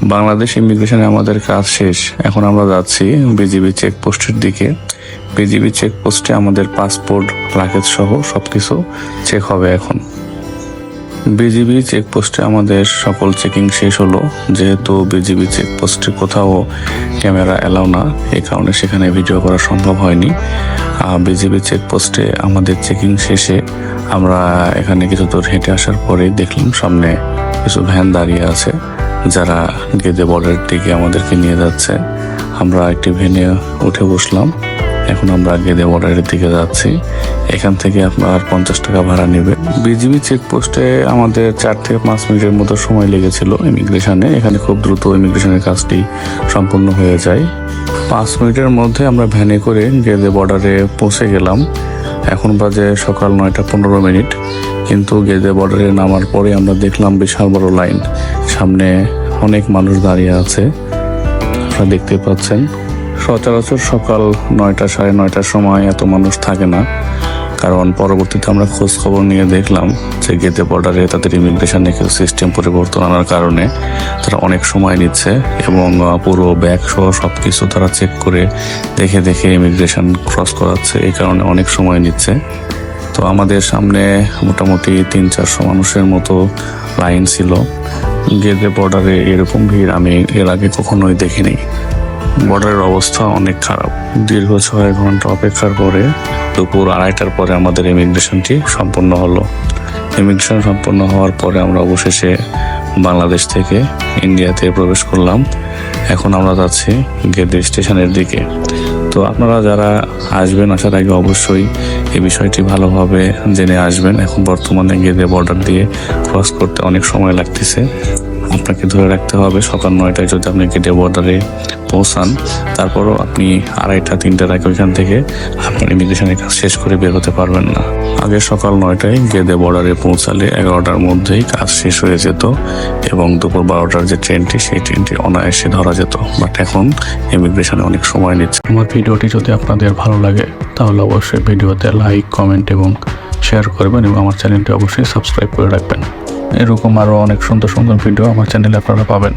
বাংলাদেশ ইমিগ্রেশনে আমাদের কাজ শেষ। এখন আমরা যাচ্ছি বিজিবি চেকপোস্টের দিকে। বিজিবি চেকপোস্টে আমাদের পাসপোর্ট, লাগেজ সহ সবকিছু চেক হবে এখন। বিজিবি চেকপোস্টে আমাদের সকল চেকিং শেষ হলো। যেহেতু বিজিবি চেকপোস্টে কোথাও ক্যামেরা এলাও না, এই কারণে সেখানে ভিডিও করা সম্ভব হয়নি। বিজিবি চেকপোস্টে আমাদের চেকিং শেষে আমরা এখানে কিছু দূর হেঁটে আসার পরে দেখলাম সামনে কিছু ভ্যান দাঁড়িয়ে আছে, যারা গেদে বর্ডারের দিকে আমাদেরকে নিয়ে যাচ্ছে। আমরা একটি ভ্যানে উঠে বসলাম। এখন আমরা গেদে বর্ডারের দিকে যাচ্ছি। এখান থেকে আপনার 50 টাকা ভাড়া নেবে। বিজিবি চেকপোস্টে আমাদের 4 থেকে 5 মিনিটের মতো সময় লেগেছিল ইমিগ্রেশনে। এখানে খুব দ্রুত ইমিগ্রেশনের কাজটি সম্পূর্ণ হয়ে যায়। 5 মিনিটের মধ্যে আমরা ভ্যানে করে গেদে বর্ডারে পৌঁছে গেলাম। এখন বাজে সকাল 9:15। কিন্তু গেদে বর্ডারে নামার পরে আমরা দেখলাম বিশাল বড় লাইন, সামনে অনেক মানুষ দাঁড়িয়ে আছে। আপনারা দেখতে পাচ্ছেন, সচরাচর সকাল 9টা, 9:30টার সময় এত মানুষ থাকে না। কারণ পরবর্তীতে আমরা খোঁজ খবর নিয়ে দেখলাম যে গেদে বর্ডারে তাদের ইমিগ্রেশনে কিছু সিস্টেম পরিবর্তন আনার কারণে তারা অনেক সময় নিচ্ছে এবং পুরো ব্যাগ সহ সবকিছু তারা চেক করে দেখে দেখে ইমিগ্রেশন ক্রস করাচ্ছে। এই কারণে অনেক সময় নিচ্ছে। তো আমাদের সামনে মোটামুটি 300-400 মানুষের মতো লাইন ছিল। গেদে বর্ডারে এরকম ভিড় আমি এর আগে কখনোই দেখিনি। বর্ডারের অবস্থা অনেক খারাপ। দীর্ঘ 6 ঘন্টা অপেক্ষার পরে দুপুর 2:30টার পরে আমাদের ইমিগ্রেশনটি সম্পন্ন হলো। ইমিগ্রেশন সম্পন্ন হওয়ার পরে আমরা অবশেষে বাংলাদেশ থেকে ইন্ডিয়াতে প্রবেশ করলাম। এখন আমরা যাচ্ছি গেদে স্টেশনের দিকে। তো আপনারা যারা আসবেন, আসার আগে অবশ্যই এই বিষয়টি ভালোভাবে জেনে আসবেন। এখন বর্তমানে গেদে বর্ডার দিয়ে ক্রস করতে অনেক সময় লাগতেছে। আপনাকে ধরে রাখতে হবে সকাল 9টায় যদি আপনি গেদে বর্ডারে পৌঁছান, তারপরও আপনি 2:30-3টার আগে ওইখান থেকে আপনার ইমিগ্রেশনের কাজ শেষ করে বের হতে পারবেন না। আগে সকাল 9টায় গেদে বর্ডারে পৌঁছালে 11টার মধ্যেই কাজ শেষ হয়ে যেত এবং দুপুর 12টার যে ট্রেনটি, সেই ট্রেনটি অনায়াসে ধরা যেত। বাট এখন ইমিগ্রেশনে অনেক সময় নিচ্ছে। আমার ভিডিওটি যদি আপনাদের ভালো লাগে তাহলে অবশ্যই ভিডিওতে লাইক, কমেন্ট এবং শেয়ার করবেন এবং আমার চ্যানেলটি অবশ্যই সাবস্ক্রাইব করে রাখবেন। এরকম আরও অনেক সুন্দর সুন্দর ভিডিও আমার চ্যানেলে আপনারা পাবেন।